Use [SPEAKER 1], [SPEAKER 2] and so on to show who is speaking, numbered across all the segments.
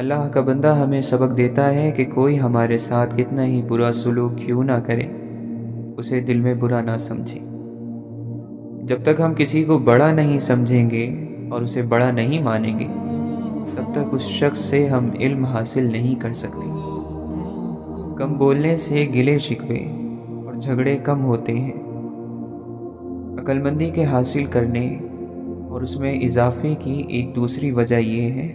[SPEAKER 1] اللہ کا بندہ ہمیں سبق دیتا ہے کہ کوئی ہمارے ساتھ کتنا ہی برا سلوک کیوں نہ کرے، اسے دل میں برا نہ سمجھیں۔ جب تک ہم کسی کو بڑا نہیں سمجھیں گے اور اسے بڑا نہیں مانیں گے، تب تک اس شخص سے ہم علم حاصل نہیں کر سکتے۔ کم بولنے سے گلے شکوے اور جھگڑے کم ہوتے ہیں۔ عقل مندی کے حاصل کرنے اور اس میں اضافے کی ایک دوسری وجہ یہ ہے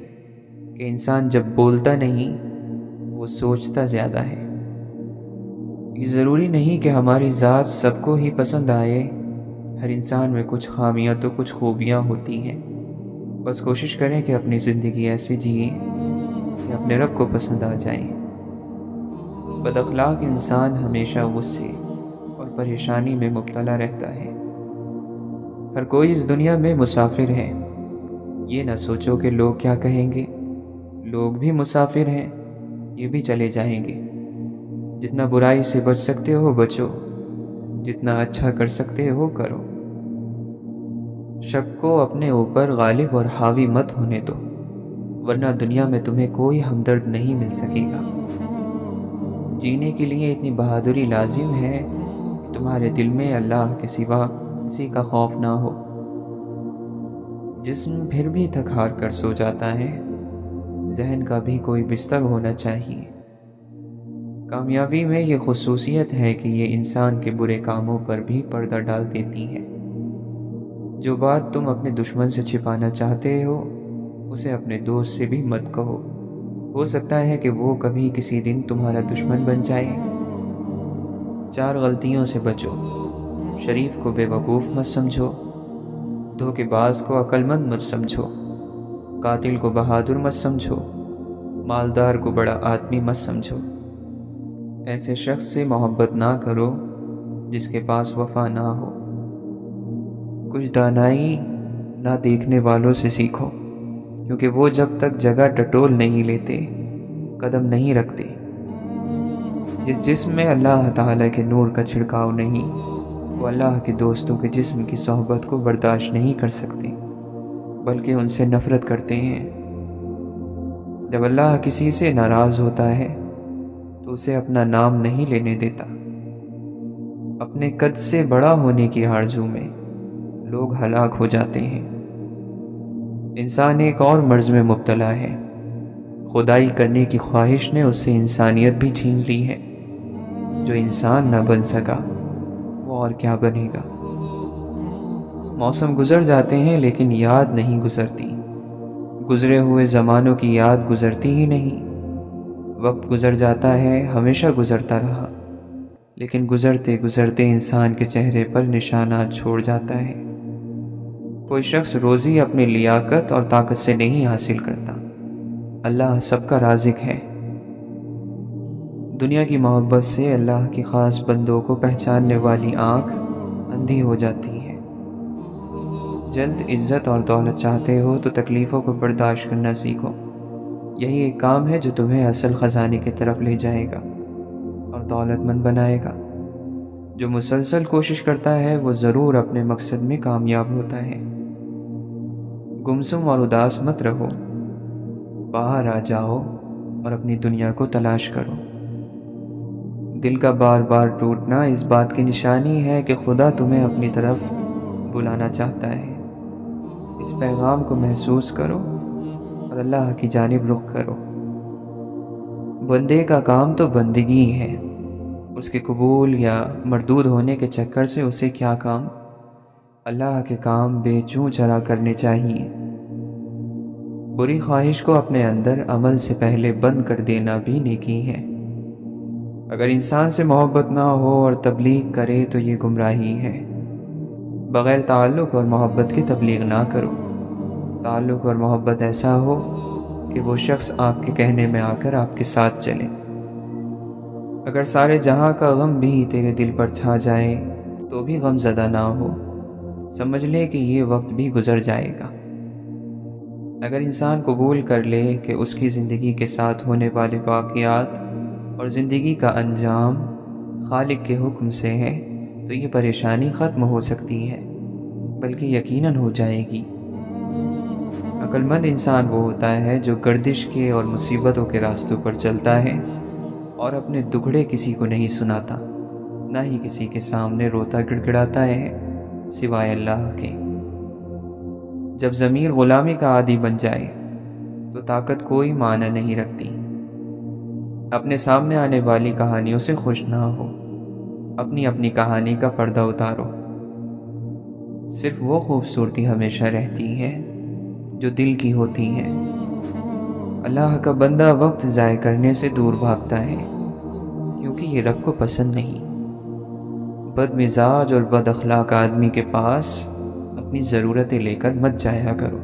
[SPEAKER 1] کہ انسان جب بولتا نہیں، وہ سوچتا زیادہ ہے۔ یہ ضروری نہیں کہ ہماری ذات سب کو ہی پسند آئے۔ ہر انسان میں کچھ خامیاں تو کچھ خوبیاں ہوتی ہیں۔ بس کوشش کریں کہ اپنی زندگی ایسے جئیں کہ اپنے رب کو پسند آ جائیں۔ بد اخلاق انسان ہمیشہ غصے اور پریشانی میں مبتلا رہتا ہے۔ ہر کوئی اس دنیا میں مسافر ہے۔ یہ نہ سوچو کہ لوگ کیا کہیں گے۔ لوگ بھی مسافر ہیں، یہ بھی چلے جائیں گے۔ جتنا برائی سے بچ سکتے ہو بچو، جتنا اچھا کر سکتے ہو کرو۔ شک کو اپنے اوپر غالب اور حاوی مت ہونے دو، ورنہ دنیا میں تمہیں کوئی ہمدرد نہیں مل سکے گا۔ جینے کے لیے اتنی بہادری لازم ہے کہ تمہارے دل میں اللہ کے سوا کسی کا خوف نہ ہو۔ جسم پھر بھی تھک ہار کر سو جاتا ہے، ذہن کا بھی کوئی بستر ہونا چاہیے۔ کامیابی میں یہ خصوصیت ہے کہ یہ انسان کے برے کاموں پر بھی پردہ ڈال دیتی ہے۔ جو بات تم اپنے دشمن سے چھپانا چاہتے ہو، اسے اپنے دوست سے بھی مت کہو۔ ہو سکتا ہے کہ وہ کبھی کسی دن تمہارا دشمن بن جائے۔ 4 غلطیوں سے بچو۔ شریف کو بے وقوف مت سمجھو، دھوکے باز کو عقل مند مت سمجھو، قاتل کو بہادر مت سمجھو، مالدار کو بڑا آدمی مت سمجھو۔ ایسے شخص سے محبت نہ کرو جس کے پاس وفا نہ ہو۔ کچھ دانائی نہ دیکھنے والوں سے سیکھو، کیونکہ وہ جب تک جگہ ٹٹول نہیں لیتے، قدم نہیں رکھتے۔ جس جسم میں اللہ تعالیٰ کے نور کا چھڑکاؤ نہیں، وہ اللہ کے دوستوں کے جسم کی صحبت کو برداشت نہیں کر سکتے، بلکہ ان سے نفرت کرتے ہیں۔ جب اللہ کسی سے ناراض ہوتا ہے تو اسے اپنا نام نہیں لینے دیتا۔ اپنے قد سے بڑا ہونے کی آرزو میں لوگ ہلاک ہو جاتے ہیں۔ انسان ایک اور مرض میں مبتلا ہے۔ خدائی کرنے کی خواہش نے اس سے انسانیت بھی چھین لی ہے۔ جو انسان نہ بن سکا، وہ اور کیا بنے گا۔ موسم گزر جاتے ہیں لیکن یاد نہیں گزرتی۔ گزرے ہوئے زمانوں کی یاد گزرتی ہی نہیں۔ وقت گزر جاتا ہے، ہمیشہ گزرتا رہا، لیکن گزرتے گزرتے انسان کے چہرے پر نشانات چھوڑ جاتا ہے۔ کوئی شخص روزی اپنی لیاقت اور طاقت سے نہیں حاصل کرتا، اللہ سب کا رازق ہے۔ دنیا کی محبت سے اللہ کی خاص بندوں کو پہچاننے والی آنکھ اندھی ہو جاتی ہے۔ جلد عزت اور دولت چاہتے ہو تو تکلیفوں کو برداشت کرنا سیکھو۔ یہی ایک کام ہے جو تمہیں اصل خزانے کی طرف لے جائے گا اور دولت مند بنائے گا۔ جو مسلسل کوشش کرتا ہے وہ ضرور اپنے مقصد میں کامیاب ہوتا ہے۔ گمسم اور اداس مت رہو، باہر آ جاؤ اور اپنی دنیا کو تلاش کرو۔ دل کا بار بار ٹوٹنا اس بات کی نشانی ہے کہ خدا تمہیں اپنی طرف بلانا چاہتا ہے۔ اس پیغام کو محسوس کرو اور اللہ کی جانب رخ کرو۔ بندے کا کام تو بندگی ہے، اس کے قبول یا مردود ہونے کے چکر سے اسے کیا کام۔ اللہ کے کام بے چوں چرا کرنے چاہیے۔ بری خواہش کو اپنے اندر عمل سے پہلے بند کر دینا بھی نیکی ہے۔ اگر انسان سے محبت نہ ہو اور تبلیغ کرے تو یہ گمراہی ہے۔ بغیر تعلق اور محبت کی تبلیغ نہ کرو۔ تعلق اور محبت ایسا ہو کہ وہ شخص آپ کے کہنے میں آ کر آپ کے ساتھ چلے۔ اگر سارے جہاں کا غم بھی تیرے دل پر چھا جائے تو بھی غم زدہ نہ ہو، سمجھ لے کہ یہ وقت بھی گزر جائے گا۔ اگر انسان قبول کر لے کہ اس کی زندگی کے ساتھ ہونے والے واقعات اور زندگی کا انجام خالق کے حکم سے ہے تو یہ پریشانی ختم ہو سکتی ہے، بلکہ یقیناً ہو جائے گی۔ عقلمند انسان وہ ہوتا ہے جو گردش کے اور مصیبتوں کے راستوں پر چلتا ہے اور اپنے دکھڑے کسی کو نہیں سناتا، نہ ہی کسی کے سامنے روتا گڑ گڑاتا ہے سوائے اللہ کے۔ جب ضمیر غلامی کا عادی بن جائے تو طاقت کوئی معنی نہیں رکھتی۔ اپنے سامنے آنے والی کہانیوں سے خوش نہ ہو، اپنی اپنی کہانی کا پردہ اتارو۔ صرف وہ خوبصورتی ہمیشہ رہتی ہے جو دل کی ہوتی ہے۔ اللہ کا بندہ وقت ضائع کرنے سے دور بھاگتا ہے کیونکہ یہ رب کو پسند نہیں۔ بد مزاج اور بد اخلاق آدمی کے پاس اپنی ضرورتیں لے کر مت جایا کرو۔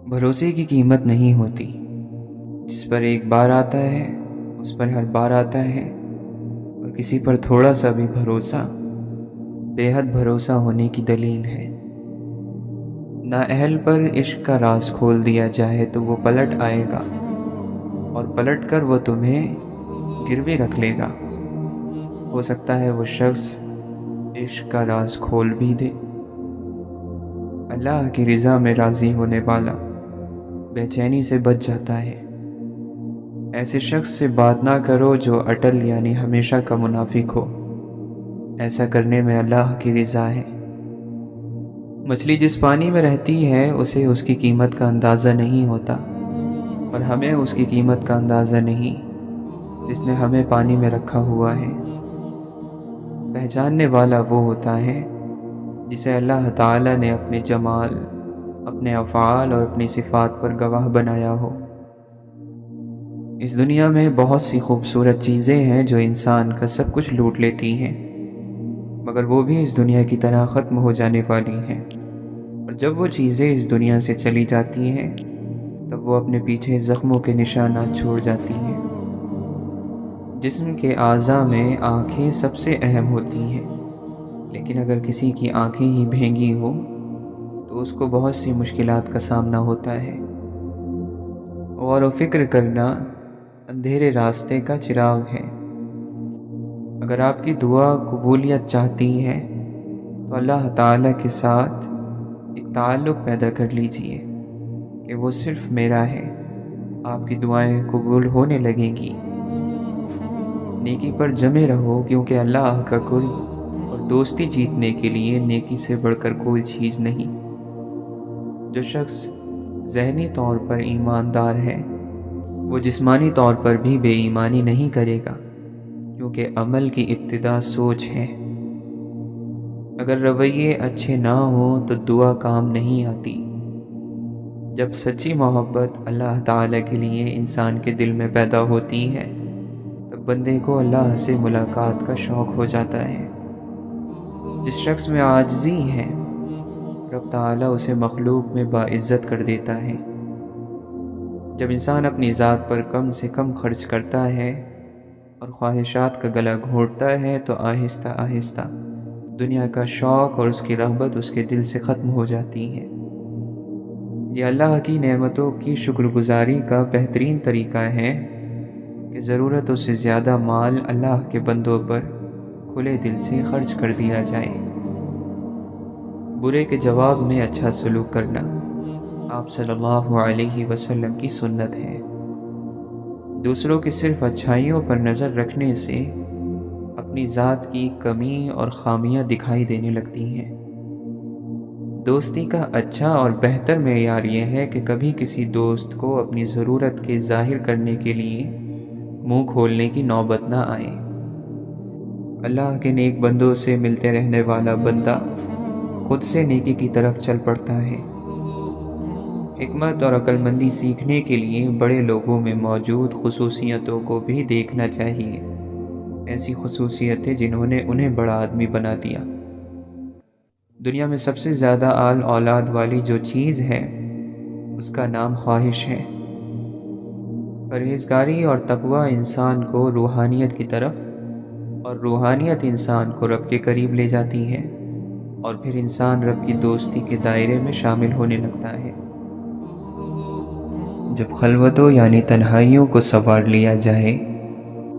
[SPEAKER 1] بھروسے کی قیمت نہیں ہوتی، جس پر ایک بار آتا ہے اس پر ہر بار آتا ہے، اور کسی پر تھوڑا سا بھی بھروسہ بے حد بھروسہ ہونے کی دلیل ہے۔ نااہل پر عشق کا راز کھول دیا جائے تو وہ پلٹ آئے گا، اور پلٹ کر وہ تمہیں گروی رکھ لے گا۔ ہو سکتا ہے وہ شخص عشق کا راز کھول بھی دے۔ اللہ کی رضا میں راضی ہونے والا بے چینی سے بچ جاتا ہے۔ ایسے شخص سے بات نہ کرو جو اٹل یعنی ہمیشہ کا منافق ہو، ایسا کرنے میں اللہ کی رضا ہے۔ مچھلی جس پانی میں رہتی ہے اسے اس کی قیمت کا اندازہ نہیں ہوتا، اور ہمیں اس کی قیمت کا اندازہ نہیں جس نے ہمیں پانی میں رکھا ہوا ہے۔ پہچاننے والا وہ ہوتا ہے جسے اللہ تعالیٰ نے اپنے جمال، اپنے افعال اور اپنی صفات پر گواہ بنایا ہو۔ اس دنیا میں بہت سی خوبصورت چیزیں ہیں جو انسان کا سب کچھ لوٹ لیتی ہیں، مگر وہ بھی اس دنیا کی طرح ختم ہو جانے والی ہیں، اور جب وہ چیزیں اس دنیا سے چلی جاتی ہیں تب وہ اپنے پیچھے زخموں کے نشانات چھوڑ جاتی ہیں۔ جسم کے اعضاء میں آنکھیں سب سے اہم ہوتی ہیں، لیکن اگر کسی کی آنکھیں ہی بھینگی ہو تو اس کو بہت سی مشکلات کا سامنا ہوتا ہے۔ غور و فکر کرنا اندھیرے راستے کا چراغ ہے۔ اگر آپ کی دعا قبولیت چاہتی ہے تو اللہ تعالیٰ کے ساتھ ایک تعلق پیدا کر لیجئے کہ وہ صرف میرا ہے، آپ کی دعائیں قبول ہونے لگیں گی۔ نیکی پر جمے رہو کیونکہ اللہ کا قرب اور دوستی جیتنے کے لیے نیکی سے بڑھ کر کوئی چیز نہیں۔ جو شخص ذہنی طور پر ایماندار ہے وہ جسمانی طور پر بھی بے ایمانی نہیں کرے گا، کیونکہ عمل کی ابتدا سوچ ہے۔ اگر رویے اچھے نہ ہوں تو دعا کام نہیں آتی۔ جب سچی محبت اللہ تعالیٰ کے لیے انسان کے دل میں پیدا ہوتی ہے تب بندے کو اللہ سے ملاقات کا شوق ہو جاتا ہے۔ جس شخص میں عاجزی ہے رب تعالیٰ اسے مخلوق میں باعزت کر دیتا ہے۔ جب انسان اپنی ذات پر کم سے کم خرچ کرتا ہے اور خواہشات کا گلا گھونٹتا ہے تو آہستہ آہستہ دنیا کا شوق اور اس کی رغبت اس کے دل سے ختم ہو جاتی ہے۔ یہ اللہ کی نعمتوں کی شکر گزاری کا بہترین طریقہ ہے کہ ضرورتوں سے زیادہ مال اللہ کے بندوں پر کھلے دل سے خرچ کر دیا جائے۔ برے کے جواب میں اچھا سلوک کرنا آپ صلی اللہ علیہ وسلم کی سنت ہے۔ دوسروں کی صرف اچھائیوں پر نظر رکھنے سے اپنی ذات کی کمی اور خامیاں دکھائی دینے لگتی ہیں۔ دوستی کا اچھا اور بہتر معیار یہ ہے کہ کبھی کسی دوست کو اپنی ضرورت کے ظاہر کرنے کے لیے منہ کھولنے کی نوبت نہ آئے۔ اللہ کے نیک بندوں سے ملتے رہنے والا بندہ خود سے نیکی کی طرف چل پڑتا ہے۔ حکمت اور عقل مندی سیکھنے کے لیے بڑے لوگوں میں موجود خصوصیتوں کو بھی دیکھنا چاہیے، ایسی خصوصیتیں جنہوں نے انہیں بڑا آدمی بنا دیا۔ دنیا میں سب سے زیادہ آل اولاد والی جو چیز ہے اس کا نام خواہش ہے۔ پرہیزگاری اور تقوی انسان کو روحانیت کی طرف اور روحانیت انسان کو رب کے قریب لے جاتی ہے، اور پھر انسان رب کی دوستی کے دائرے میں شامل ہونے لگتا ہے۔ جب خلوتوں یعنی تنہائیوں کو سنوار لیا جائے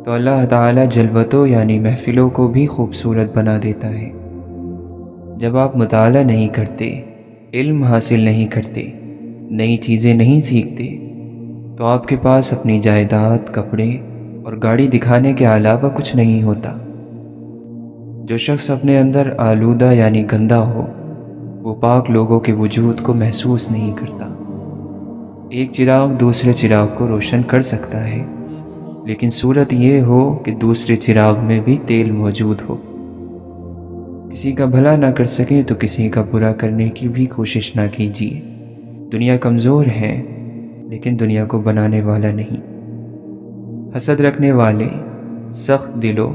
[SPEAKER 1] تو اللہ تعالیٰ جلوتوں یعنی محفلوں کو بھی خوبصورت بنا دیتا ہے۔ جب آپ مطالعہ نہیں کرتے، علم حاصل نہیں کرتے نئی چیزیں نہیں سیکھتے تو آپ کے پاس اپنی جائیداد، کپڑے اور گاڑی دکھانے کے علاوہ کچھ نہیں ہوتا۔ جو شخص اپنے اندر آلودہ یعنی گندا ہو، وہ پاک لوگوں کے وجود کو محسوس نہیں کرتا۔ ایک چراغ دوسرے چراغ کو روشن کر سکتا ہے، لیکن صورت یہ ہو کہ دوسرے چراغ میں بھی تیل موجود ہو۔ کسی کا بھلا نہ کر سکے تو کسی کا برا کرنے کی بھی کوشش نہ کیجیے۔ دنیا کمزور ہے، لیکن دنیا کو بنانے والا نہیں۔ حسد رکھنے والے، سخت دلوں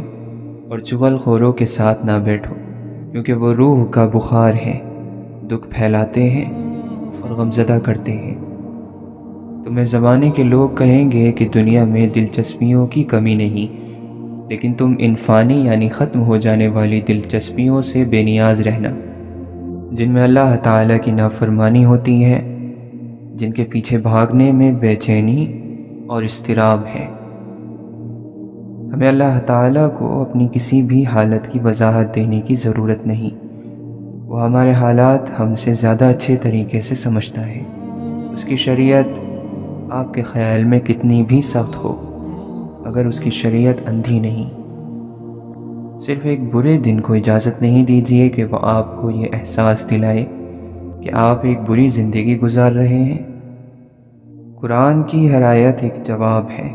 [SPEAKER 1] اور چغل خوروں کے ساتھ نہ بیٹھو، کیونکہ وہ روح کا بخار ہے، دکھ پھیلاتے ہیں اور غمزدہ کرتے ہیں۔ تمہیں زمانے کے لوگ کہیں گے کہ دنیا میں دلچسپیوں کی کمی نہیں، لیکن تم ان فانی یعنی ختم ہو جانے والی دلچسپیوں سے بے نیاز رہنا، جن میں اللہ تعالیٰ کی نافرمانی ہوتی ہے، جن کے پیچھے بھاگنے میں بے چینی اور اضطراب ہے۔ ہمیں اللہ تعالیٰ کو اپنی کسی بھی حالت کی وضاحت دینے کی ضرورت نہیں۔ وہ ہمارے حالات ہم سے زیادہ اچھے طریقے سے سمجھتا ہے۔ اس کی شریعت آپ کے خیال میں کتنی بھی سخت ہو، اگر اس کی شریعت اندھی نہیں۔ صرف ایک برے دن کو اجازت نہیں دیجیے کہ وہ آپ کو یہ احساس دلائے کہ آپ ایک بری زندگی گزار رہے ہیں۔ قرآن کی ہر آیت ایک جواب ہے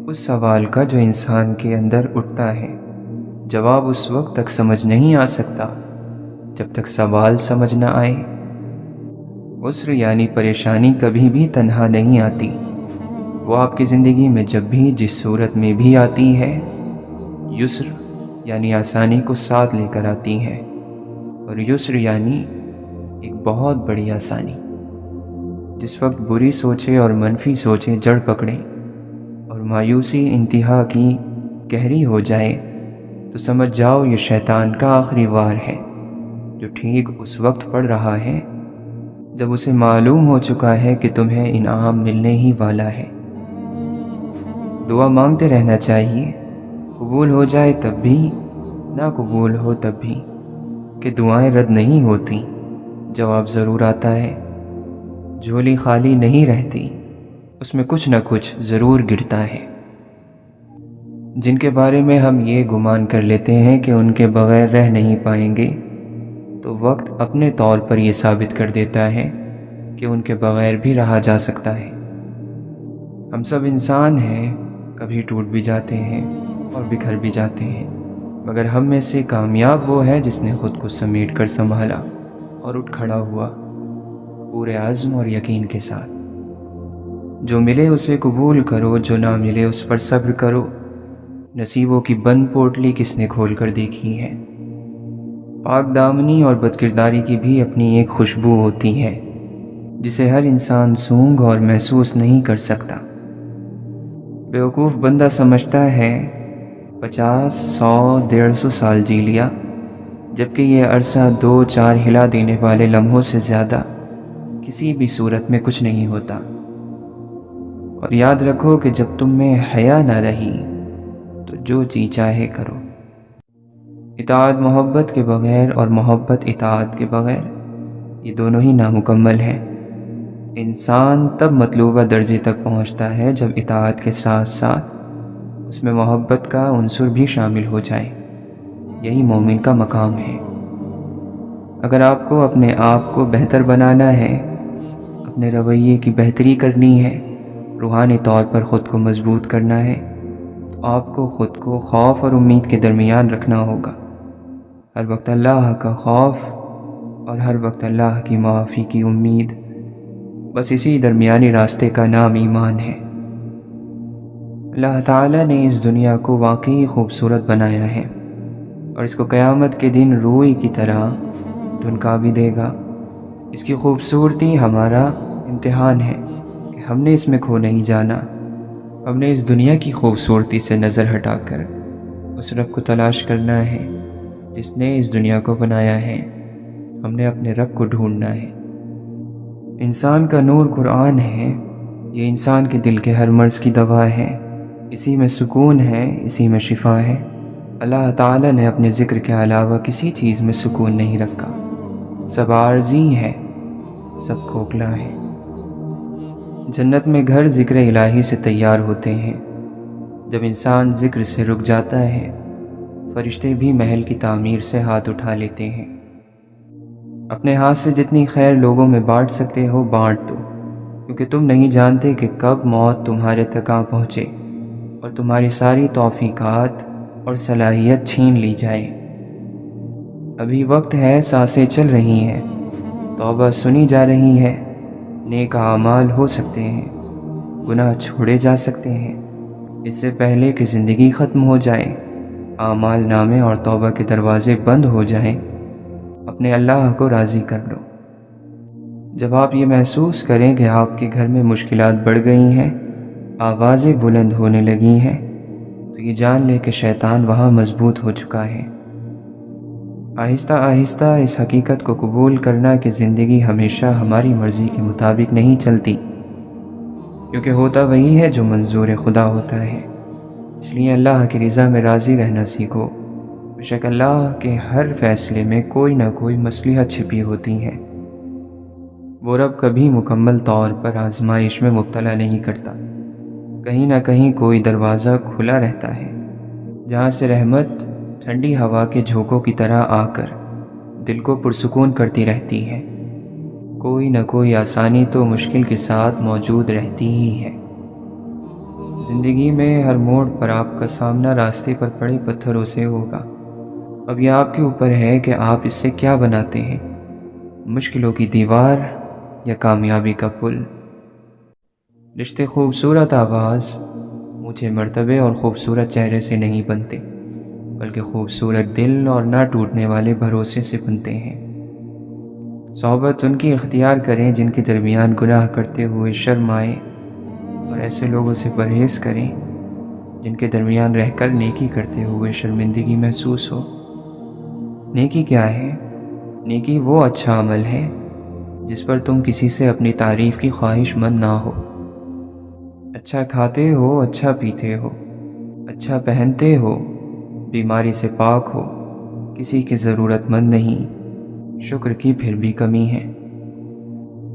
[SPEAKER 1] اس سوال کا جو انسان کے اندر اٹھتا ہے۔ جواب اس وقت تک سمجھ نہیں آ سکتا جب تک سوال سمجھ نہ آئے۔ عسر یعنی پریشانی کبھی بھی تنہا نہیں آتی، وہ آپ کی زندگی میں جب بھی جس صورت میں بھی آتی ہے، یسر یعنی آسانی کو ساتھ لے کر آتی ہے، اور یسر یعنی ایک بہت بڑی آسانی۔ جس وقت بری سوچیں اور منفی سوچیں جڑ پکڑیں اور مایوسی انتہا کی گہری ہو جائے تو سمجھ جاؤ یہ شیطان کا آخری وار ہے، جو ٹھیک اس وقت پڑ رہا ہے جب اسے معلوم ہو چکا ہے کہ تمہیں انعام ملنے ہی والا ہے۔ دعا مانگتے رہنا چاہیے، قبول ہو جائے تب بھی، نہ قبول ہو تب بھی، کہ دعائیں رد نہیں ہوتی، جواب ضرور آتا ہے۔ جھولی خالی نہیں رہتی، اس میں کچھ نہ کچھ ضرور گرتا ہے۔ جن کے بارے میں ہم یہ گمان کر لیتے ہیں کہ ان کے بغیر رہ نہیں پائیں گے، تو وقت اپنے طور پر یہ ثابت کر دیتا ہے کہ ان کے بغیر بھی رہا جا سکتا ہے۔ ہم سب انسان ہیں، کبھی ٹوٹ بھی جاتے ہیں اور بکھر بھی جاتے ہیں، مگر ہم میں سے کامیاب وہ ہے جس نے خود کو سمیٹ کر سنبھالا اور اٹھ کھڑا ہوا، پورے عزم اور یقین کے ساتھ۔ جو ملے اسے قبول کرو، جو نہ ملے اس پر صبر کرو۔ نصیبوں کی بند پوٹلی کس نے کھول کر دیکھی ہے؟ پاک دامنی اور بد کرداری کی بھی اپنی ایک خوشبو ہوتی ہے جسے ہر انسان سونگھ اور محسوس نہیں کر سکتا۔ بیوقوف بندہ سمجھتا ہے 50، 100، 150 سال جی لیا، جبکہ یہ عرصہ 2-4 ہلا دینے والے لمحوں سے زیادہ کسی بھی صورت میں کچھ نہیں ہوتا۔ اور یاد رکھو کہ جب تم میں حیا نہ رہی تو جو جی چاہے کرو۔ اطاعت محبت کے بغیر اور محبت اطاعت کے بغیر، یہ دونوں ہی نامکمل ہیں۔ انسان تب مطلوبہ درجے تک پہنچتا ہے جب اطاعت کے ساتھ ساتھ اس میں محبت کا عنصر بھی شامل ہو جائے۔ یہی مومن کا مقام ہے۔ اگر آپ کو اپنے آپ کو بہتر بنانا ہے، اپنے رویے کی بہتری کرنی ہے، روحانی طور پر خود کو مضبوط کرنا ہے، تو آپ کو خود کو خوف اور امید کے درمیان رکھنا ہوگا۔ ہر وقت اللہ کا خوف اور ہر وقت اللہ کی معافی کی امید، بس اسی درمیانی راستے کا نام ایمان ہے۔ اللہ تعالیٰ نے اس دنیا کو واقعی خوبصورت بنایا ہے اور اس کو قیامت کے دن روئی کی طرح دھنکا بھی دے گا۔ اس کی خوبصورتی ہمارا امتحان ہے کہ ہم نے اس میں کھو نہیں جانا۔ ہم نے اس دنیا کی خوبصورتی سے نظر ہٹا کر اس رب کو تلاش کرنا ہے جس نے اس دنیا کو بنایا ہے۔ ہم نے اپنے رب کو ڈھونڈنا ہے۔ انسان کا نور قرآن ہے، یہ انسان کے دل کے ہر مرض کی دوا ہے، اسی میں سکون ہے، اسی میں شفا ہے۔ اللہ تعالیٰ نے اپنے ذکر کے علاوہ کسی چیز میں سکون نہیں رکھا۔ سب عارضی ہے، سب کھوکھلا ہے، جنت میں گھر ذکر الہی سے تیار ہوتے ہیں۔ جب انسان ذکر سے رک جاتا ہے، فرشتے بھی محل کی تعمیر سے ہاتھ اٹھا لیتے ہیں۔ اپنے ہاتھ سے جتنی خیر لوگوں میں بانٹ سکتے ہو بانٹ دو، کیونکہ تم نہیں جانتے کہ کب موت تمہارے تک آ پہنچے اور تمہاری ساری توفیقات اور صلاحیت چھین لی جائے۔ ابھی وقت ہے، سانسیں چل رہی ہیں، توبہ سنی جا رہی ہے، نیک اعمال ہو سکتے ہیں، گناہ چھوڑے جا سکتے ہیں۔ اس سے پہلے کہ زندگی ختم ہو جائے، اعمال نامے اور توبہ کے دروازے بند ہو جائیں، اپنے اللہ کو راضی کر لو۔ جب آپ یہ محسوس کریں کہ آپ کے گھر میں مشکلات بڑھ گئی ہیں، آوازیں بلند ہونے لگی ہیں، تو یہ جان لیں کہ شیطان وہاں مضبوط ہو چکا ہے۔ آہستہ آہستہ اس حقیقت کو قبول کرنا کہ زندگی ہمیشہ ہماری مرضی کے مطابق نہیں چلتی، کیونکہ ہوتا وہی ہے جو منظور خدا ہوتا ہے۔ اس لیے اللہ کی رضا میں راضی رہنا سیکھو۔ بے شک اللہ کے ہر فیصلے میں کوئی نہ کوئی مصلحت چھپی ہوتی ہے۔ وہ رب کبھی مکمل طور پر آزمائش میں مبتلا نہیں کرتا۔ کہیں نہ کہیں کوئی دروازہ کھلا رہتا ہے، جہاں سے رحمت ٹھنڈی ہوا کے جھونکوں کی طرح آ کر دل کو پرسکون کرتی رہتی ہے۔ کوئی نہ کوئی آسانی تو مشکل کے ساتھ موجود رہتی ہی ہے۔ زندگی میں ہر موڑ پر آپ کا سامنا راستے پر پڑے پتھروں سے ہوگا۔ اب یہ آپ کے اوپر ہے کہ آپ اس سے کیا بناتے ہیں، مشکلوں کی دیوار یا کامیابی کا پل۔ رشتے خوبصورت آواز، اونچے مرتبے اور خوبصورت چہرے سے نہیں بنتے، بلکہ خوبصورت دل اور نہ ٹوٹنے والے بھروسے سے بنتے ہیں۔ صحبت ان کی اختیار کریں جن کے درمیان گناہ کرتے ہوئے شرم آئے، اور ایسے لوگوں سے پرہیز کریں جن کے درمیان رہ کر نیکی کرتے ہوئے شرمندگی محسوس ہو۔ نیکی کیا ہے؟ نیکی وہ اچھا عمل ہے جس پر تم کسی سے اپنی تعریف کی خواہش مند نہ ہو۔ اچھا کھاتے ہو، اچھا پیتے ہو، اچھا پہنتے ہو، بیماری سے پاک ہو، کسی کی ضرورت مند نہیں، شکر کی پھر بھی کمی ہے۔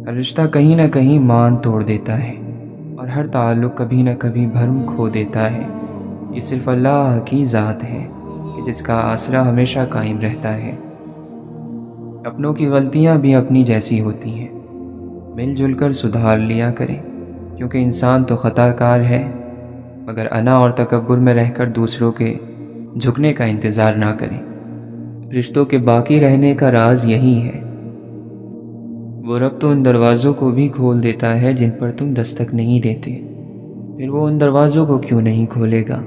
[SPEAKER 1] ہر رشتہ کہیں نہ کہیں مان توڑ دیتا ہے، اور ہر تعلق کبھی نہ کبھی بھرم کھو دیتا ہے۔ یہ صرف اللہ کی ذات ہے کہ جس کا آسرا ہمیشہ قائم رہتا ہے۔ اپنوں کی غلطیاں بھی اپنی جیسی ہوتی ہیں، مل جل کر سدھار لیا کریں، کیونکہ انسان تو خطا کار ہے، مگر انا اور تکبر میں رہ کر دوسروں کے جھکنے کا انتظار نہ کریں۔ رشتوں کے باقی رہنے کا راز یہی ہے۔ وہ رب تو ان دروازوں کو بھی کھول دیتا ہے جن پر تم دستک نہیں دیتے، پھر وہ ان دروازوں کو کیوں نہیں کھولے گا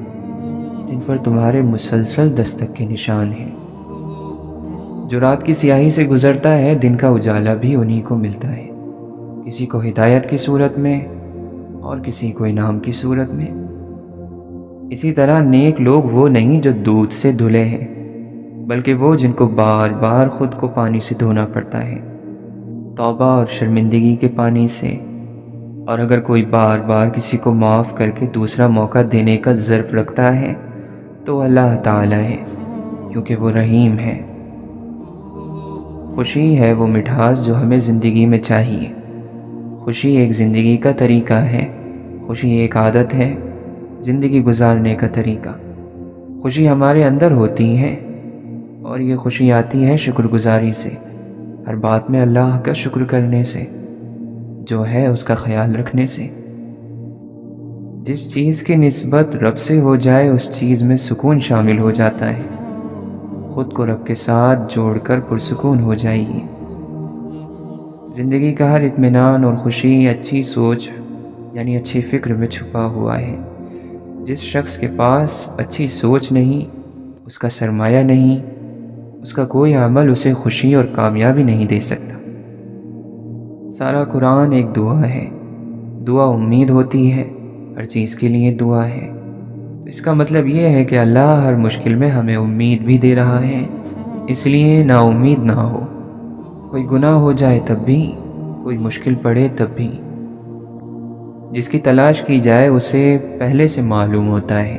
[SPEAKER 1] جن پر تمہارے مسلسل دستک کے نشان ہیں۔ جو رات کی سیاہی سے گزرتا ہے، دن کا اجالا بھی انہی کو ملتا ہے، کسی کو ہدایت کی صورت میں اور کسی کو انعام کی صورت میں۔ اسی طرح نیک لوگ وہ نہیں جو دودھ سے دھلے ہیں، بلکہ وہ جن کو بار بار خود کو پانی سے دھونا پڑتا ہے، توبہ اور شرمندگی کے پانی سے۔ اور اگر کوئی بار بار کسی کو معاف کر کے دوسرا موقع دینے کا ظرف رکھتا ہے تو اللہ تعالی ہے، کیونکہ وہ رحیم ہے۔ خوشی ہے وہ مٹھاس جو ہمیں زندگی میں چاہیے۔ خوشی ایک زندگی کا طریقہ ہے، خوشی ایک عادت ہے زندگی گزارنے کا طریقہ۔ خوشی ہمارے اندر ہوتی ہے، اور یہ خوشی آتی ہے شکر گزاری سے، ہر بات میں اللہ کا شکر کرنے سے، جو ہے اس کا خیال رکھنے سے۔ جس چیز کی نسبت رب سے ہو جائے اس چیز میں سکون شامل ہو جاتا ہے۔ خود کو رب کے ساتھ جوڑ کر پرسکون ہو جائیے۔ زندگی کا ہر اطمینان اور خوشی اچھی سوچ یعنی اچھی فکر میں چھپا ہوا ہے۔ جس شخص کے پاس اچھی سوچ نہیں، اس کا سرمایہ نہیں، اس کا کوئی عمل اسے خوشی اور کامیابی نہیں دے سکتا۔ سارا قرآن ایک دعا ہے۔ دعا امید ہوتی ہے، ہر چیز کے لیے دعا ہے۔ اس کا مطلب یہ ہے کہ اللہ ہر مشکل میں ہمیں امید بھی دے رہا ہے، اس لیے نا امید نہ ہو۔ کوئی گناہ ہو جائے تب بھی، کوئی مشکل پڑے تب بھی، جس کی تلاش کی جائے اسے پہلے سے معلوم ہوتا ہے۔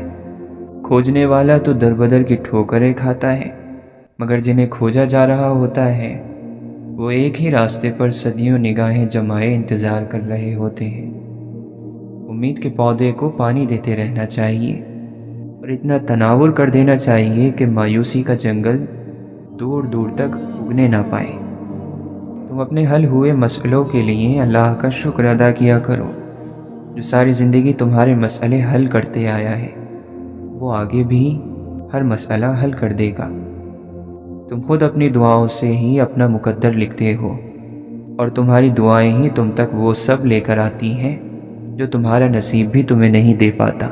[SPEAKER 1] کھوجنے والا تو در بدر کی ٹھوکریں کھاتا ہے، مگر جنہیں کھوجا جا رہا ہوتا ہے وہ ایک ہی راستے پر صدیوں نگاہیں جمائے انتظار کر رہے ہوتے ہیں۔ امید کے پودے کو پانی دیتے رہنا چاہیے اور اتنا تناور کر دینا چاہیے کہ مایوسی کا جنگل دور دور تک اگنے نہ پائے۔ تم اپنے حل ہوئے مسئلوں کے لیے اللہ کا شکر ادا کیا کرو، جو ساری زندگی تمہارے مسئلے حل کرتے آیا ہے۔ وہ آگے بھی ہر مسئلہ حل کر دے گا۔ تم خود اپنی دعاؤں سے ہی اپنا مقدر لکھتے ہو، اور تمہاری دعائیں ہی تم تک وہ سب لے کر آتی ہیں جو تمہارا نصیب بھی تمہیں نہیں دے پاتا۔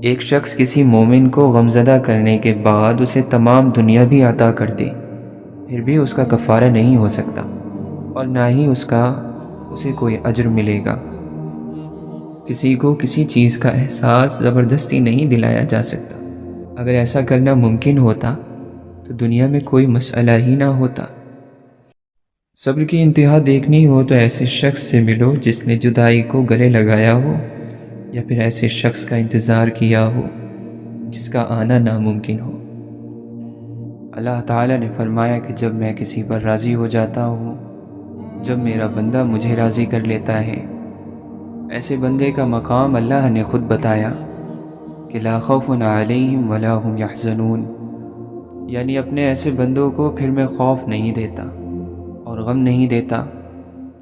[SPEAKER 1] ایک شخص کسی مومن کو غمزدہ کرنے کے بعد اسے تمام دنیا بھی عطا کر دے، پھر بھی اس کا کفارہ نہیں ہو سکتا، اور نہ ہی اسے کوئی اجر ملے گا۔ کسی کو کسی چیز کا احساس زبردستی نہیں دلایا جا سکتا۔ اگر ایسا کرنا ممکن ہوتا تو دنیا میں کوئی مسئلہ ہی نہ ہوتا۔ صبر کی انتہا دیکھنی ہو تو ایسے شخص سے ملو جس نے جدائی کو گلے لگایا ہو، یا پھر ایسے شخص کا انتظار کیا ہو جس کا آنا ناممکن ہو۔ اللہ تعالیٰ نے فرمایا کہ جب میں کسی پر راضی ہو جاتا ہوں، جب میرا بندہ مجھے راضی کر لیتا ہے، ایسے بندے کا مقام اللہ نے خود بتایا کہ لا خوف علیہم ولا هم یحزنون، یعنی اپنے ایسے بندوں کو پھر میں خوف نہیں دیتا اور غم نہیں دیتا۔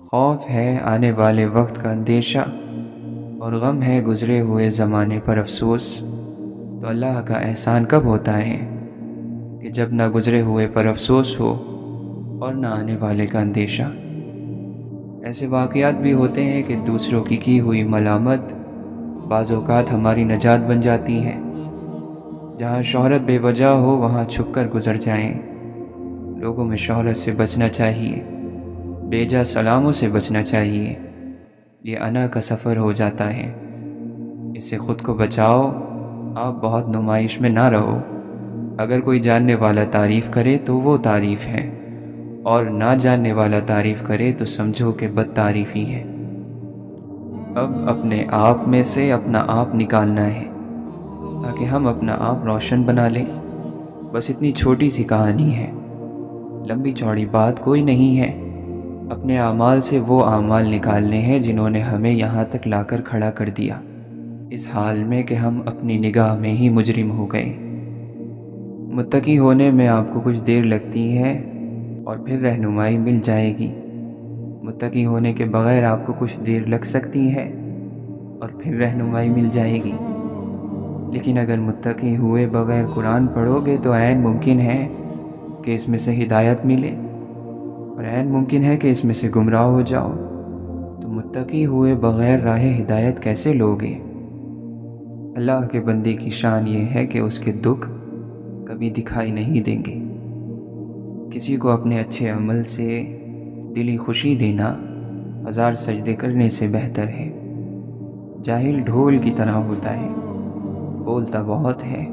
[SPEAKER 1] خوف ہے آنے والے وقت کا اندیشہ، اور غم ہے گزرے ہوئے زمانے پر افسوس۔ تو اللہ کا احسان کب ہوتا ہے کہ جب نہ گزرے ہوئے پر افسوس ہو اور نہ آنے والے کا اندیشہ۔ ایسے واقعات بھی ہوتے ہیں کہ دوسروں کی ہوئی ملامت بعض اوقات ہماری نجات بن جاتی ہے۔ جہاں شہرت بے وجہ ہو وہاں چھپ کر گزر جائیں۔ لوگوں میں شہرت سے بچنا چاہیے، بے جا سلاموں سے بچنا چاہیے۔ یہ انا کا سفر ہو جاتا ہے، اس سے خود کو بچاؤ۔ آپ بہت نمائش میں نہ رہو۔ اگر کوئی جاننے والا تعریف کرے تو وہ تعریف ہے، اور نہ جاننے والا تعریف کرے تو سمجھو کہ بد تعریفی ہے۔ اب اپنے آپ میں سے اپنا آپ نکالنا ہے تاکہ ہم اپنا آپ روشن بنا لیں۔ بس اتنی چھوٹی سی کہانی ہے، لمبی چوڑی بات کوئی نہیں ہے۔ اپنے اعمال سے وہ اعمال نکالنے ہیں جنہوں نے ہمیں یہاں تک لا کر کھڑا کر دیا، اس حال میں کہ ہم اپنی نگاہ میں ہی مجرم ہو گئے۔ متقی ہونے میں آپ کو کچھ دیر لگتی ہے اور پھر رہنمائی مل جائے گی۔ متقی ہونے کے بغیر آپ کو کچھ دیر لگ سکتی ہے اور پھر رہنمائی مل جائے گی، لیکن اگر متقی ہوئے بغیر قرآن پڑھو گے تو عین ممکن ہے کہ اس میں سے ہدایت ملے، اور عین ممکن ہے کہ اس میں سے گمراہ ہو جاؤ۔ تو متقی ہوئے بغیر راہ ہدایت کیسے لوگے؟ اللہ کے بندے کی شان یہ ہے کہ اس کے دکھ کبھی دکھائی نہیں دیں گے۔ کسی کو اپنے اچھے عمل سے دلی خوشی دینا 1000 سجدے کرنے سے بہتر ہے۔ جاہل ڈھول کی طرح ہوتا ہے، بولتا بہت ہے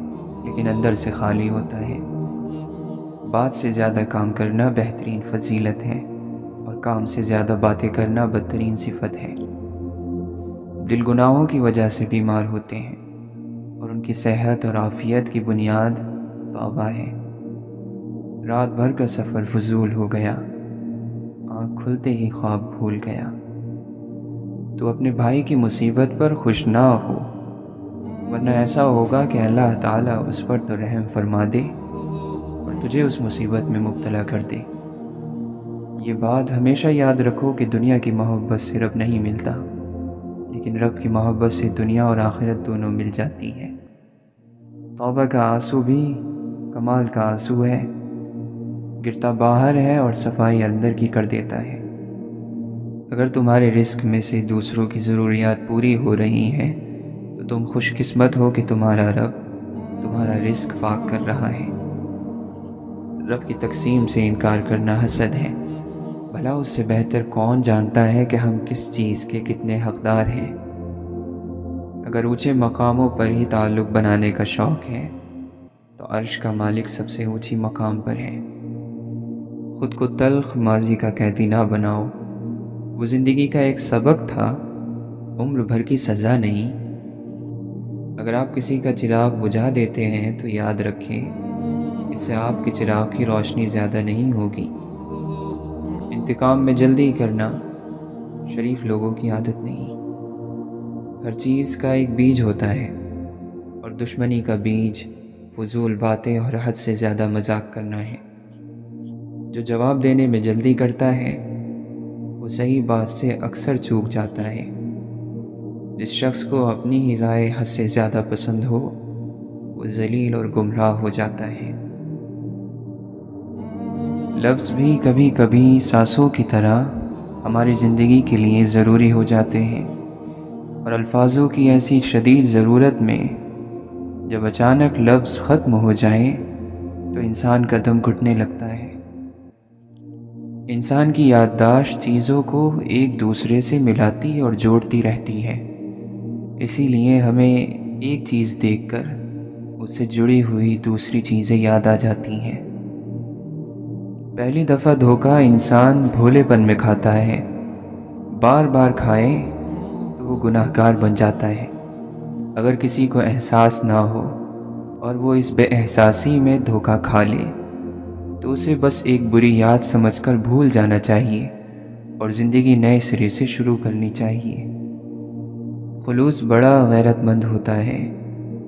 [SPEAKER 1] لیکن اندر سے خالی ہوتا ہے۔ بات سے زیادہ کام کرنا بہترین فضیلت ہے، اور کام سے زیادہ باتیں کرنا بدترین صفت ہے۔ دل گناہوں کی وجہ سے بیمار ہوتے ہیں، اور ان کی صحت اور عافیت کی بنیاد توبہ ہے۔ رات بھر کا سفر فضول ہو گیا، آنکھ کھلتے ہی خواب بھول گیا۔ تو اپنے بھائی کی مصیبت پر خوش نہ ہو، ورنہ ایسا ہوگا کہ اللہ تعالیٰ اس پر تو رحم فرما دے اور تجھے اس مصیبت میں مبتلا کر دے۔ یہ بات ہمیشہ یاد رکھو کہ دنیا کی محبت سے رب نہیں ملتا، لیکن رب کی محبت سے دنیا اور آخرت دونوں مل جاتی ہے۔ توبہ کا آنسو بھی کمال کا آنسو ہے، گرتا باہر ہے اور صفائی اندر کی کر دیتا ہے۔ اگر تمہارے رزق میں سے دوسروں کی ضروریات پوری ہو رہی ہیں تو تم خوش قسمت ہو کہ تمہارا رب تمہارا رزق پاک کر رہا ہے۔ رب کی تقسیم سے انکار کرنا حسد ہے، بھلا اس سے بہتر کون جانتا ہے کہ ہم کس چیز کے کتنے حقدار ہیں۔ اگر اونچے مقاموں پر ہی تعلق بنانے کا شوق ہے تو عرش کا مالک سب سے اونچی مقام پر ہے۔ خود کو تلخ ماضی کا قیدی نہ بناؤ، وہ زندگی کا ایک سبق تھا، عمر بھر کی سزا نہیں۔ اگر آپ کسی کا چراغ بجھا دیتے ہیں تو یاد رکھیں اس سے آپ کے چراغ کی روشنی زیادہ نہیں ہوگی۔ انتقام میں جلدی کرنا شریف لوگوں کی عادت نہیں۔ ہر چیز کا ایک بیج ہوتا ہے، اور دشمنی کا بیج فضول باتیں اور حد سے زیادہ مذاق کرنا ہے۔ جو جواب دینے میں جلدی کرتا ہے وہ صحیح بات سے اکثر چوک جاتا ہے۔ جس شخص کو اپنی ہی رائے حد سے زیادہ پسند ہو وہ ذلیل اور گمراہ ہو جاتا ہے۔ لفظ بھی کبھی کبھی سانسوں کی طرح ہماری زندگی کے لیے ضروری ہو جاتے ہیں، اور الفاظوں کی ایسی شدید ضرورت میں جب اچانک لفظ ختم ہو جائیں تو انسان کا دم گھٹنے لگتا ہے۔ انسان کی یادداشت چیزوں کو ایک دوسرے سے ملاتی اور جوڑتی رہتی ہے، اسی لیے ہمیں ایک چیز دیکھ کر اس سے جڑی ہوئی دوسری چیزیں یاد آ جاتی ہیں۔ پہلی دفعہ دھوکہ انسان بھولے پن میں کھاتا ہے، بار بار کھائے تو وہ گناہ گار بن جاتا ہے۔ اگر کسی کو احساس نہ ہو اور وہ اس بے احساسی میں دھوکہ کھا لے تو اسے بس ایک بری یاد سمجھ کر بھول جانا چاہیے اور زندگی نئے سرے سے شروع کرنی چاہیے۔ خلوص بڑا غیرت مند ہوتا ہے۔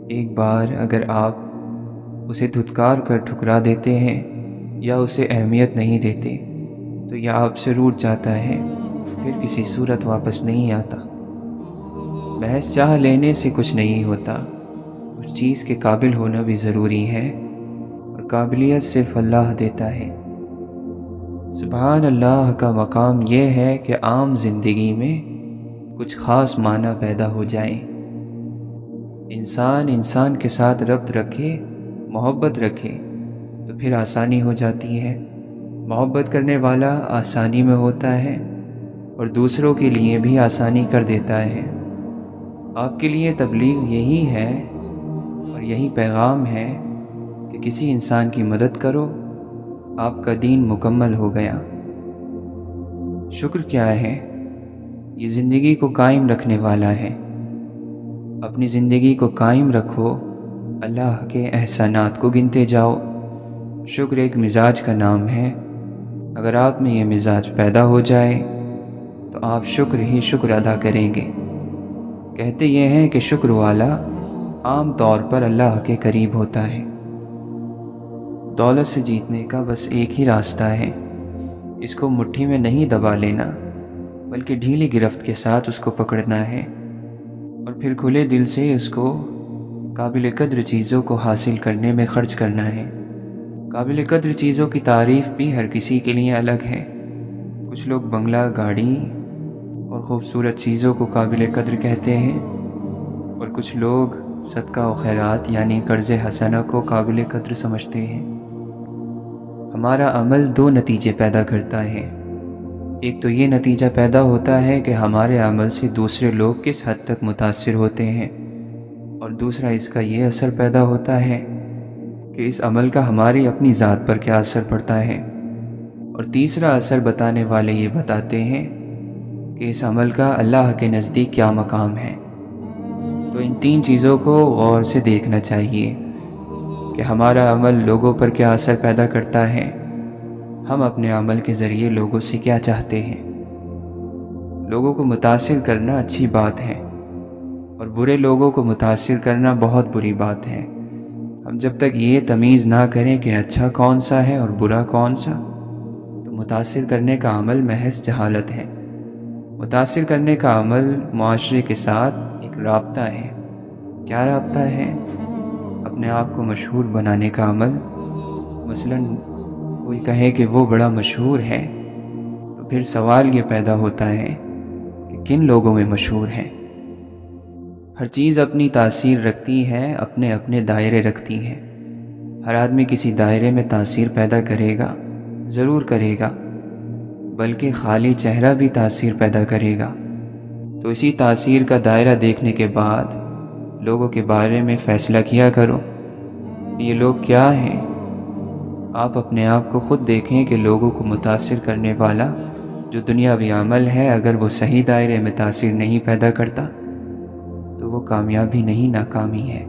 [SPEAKER 1] ایک بار اگر آپ اسے دھتکار کر ٹھکرا دیتے ہیں یا اسے اہمیت نہیں دیتے تو یہ آپ سے روٹھ جاتا ہے، پھر کسی صورت واپس نہیں آتا۔ محض چاہ لینے سے کچھ نہیں ہوتا، اس چیز کے قابل ہونا بھی ضروری ہے، اور قابلیت صرف اللہ دیتا ہے۔ سبحان اللہ کا مقام یہ ہے کہ عام زندگی میں کچھ خاص معنی پیدا ہو جائیں۔ انسان کے ساتھ ربط رکھے، محبت رکھے تو پھر آسانی ہو جاتی ہے۔ محبت کرنے والا آسانی میں ہوتا ہے اور دوسروں کے لیے بھی آسانی کر دیتا ہے۔ آپ کے لیے تبلیغ یہی ہے اور یہی پیغام ہے کہ کسی انسان کی مدد کرو، آپ کا دین مکمل ہو گیا۔ شکر کیا ہے؟ یہ زندگی کو قائم رکھنے والا ہے۔ اپنی زندگی کو قائم رکھو، اللہ کے احسانات کو گنتے جاؤ۔ شکر ایک مزاج کا نام ہے، اگر آپ میں یہ مزاج پیدا ہو جائے تو آپ شکر ہی شکر ادا کریں گے۔ کہتے یہ ہیں کہ شکر والا عام طور پر اللہ کے قریب ہوتا ہے۔ دولت سے جیتنے کا بس ایک ہی راستہ ہے، اس کو مٹھی میں نہیں دبا لینا بلکہ ڈھیلی گرفت کے ساتھ اس کو پکڑنا ہے، اور پھر کھلے دل سے اس کو قابل قدر چیزوں کو حاصل کرنے میں خرچ کرنا ہے۔ قابل قدر چیزوں کی تعریف بھی ہر کسی کے لیے الگ ہے۔ کچھ لوگ بنگلہ، گاڑی اور خوبصورت چیزوں کو قابل قدر کہتے ہیں، اور کچھ لوگ صدقہ و خیرات یعنی قرض حسنہ کو قابل قدر سمجھتے ہیں۔ ہمارا عمل دو نتیجے پیدا کرتا ہے۔ ایک تو یہ نتیجہ پیدا ہوتا ہے کہ ہمارے عمل سے دوسرے لوگ کس حد تک متاثر ہوتے ہیں، اور دوسرا اس کا یہ اثر پیدا ہوتا ہے کہ اس عمل کا ہماری اپنی ذات پر کیا اثر پڑتا ہے، اور تیسرا اثر بتانے والے یہ بتاتے ہیں کہ اس عمل کا اللہ کے نزدیک کیا مقام ہے۔ تو ان تین چیزوں کو غور سے دیکھنا چاہیے کہ ہمارا عمل لوگوں پر کیا اثر پیدا کرتا ہے، ہم اپنے عمل کے ذریعے لوگوں سے کیا چاہتے ہیں۔ لوگوں کو متاثر کرنا اچھی بات ہے، اور برے لوگوں کو متاثر کرنا بہت بری بات ہے۔ ہم جب تک یہ تمیز نہ کریں کہ اچھا کون سا ہے اور برا کون سا، تو متاثر کرنے کا عمل محض جہالت ہے۔ متاثر کرنے کا عمل معاشرے کے ساتھ ایک رابطہ ہے۔ کیا رابطہ ہے؟ اپنے آپ کو مشہور بنانے کا عمل۔ مثلاً کوئی کہے کہ وہ بڑا مشہور ہے، تو پھر سوال یہ پیدا ہوتا ہے کہ کن لوگوں میں مشہور ہے۔ ہر چیز اپنی تاثیر رکھتی ہے، اپنے اپنے دائرے رکھتی ہے۔ ہر آدمی کسی دائرے میں تاثیر پیدا کرے گا، ضرور کرے گا، بلکہ خالی چہرہ بھی تاثیر پیدا کرے گا۔ تو اسی تاثیر کا دائرہ دیکھنے کے بعد لوگوں کے بارے میں فیصلہ کیا کرو کہ یہ لوگ کیا ہیں۔ آپ اپنے آپ کو خود دیکھیں کہ لوگوں کو متاثر کرنے والا جو دنیاوی عمل ہے، اگر وہ صحیح دائرے میں تاثیر نہیں پیدا کرتا تو وہ کامیابی نہیں، ناکامی ہے۔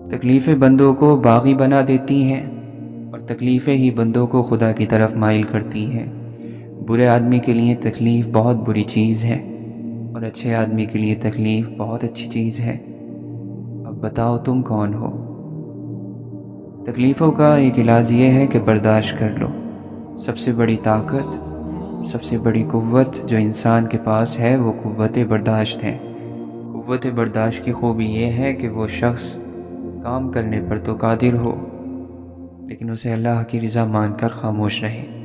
[SPEAKER 1] تکلیفیں بندوں کو باغی بنا دیتی ہیں، اور تکلیفیں ہی بندوں کو خدا کی طرف مائل کرتی ہیں۔ برے آدمی کے لیے تکلیف بہت بری چیز ہے، اور اچھے آدمی کے لیے تکلیف بہت اچھی چیز ہے۔ اب بتاؤ تم کون ہو؟ تکلیفوں کا ایک علاج یہ ہے کہ برداشت کر لو۔ سب سے بڑی طاقت، سب سے بڑی قوت جو انسان کے پاس ہے وہ قوت برداشت ہے۔ قوت برداشت کی خوبی یہ ہے کہ وہ شخص کام کرنے پر تو قادر ہو، لیکن اسے اللہ کی رضا مان کر خاموش رہے۔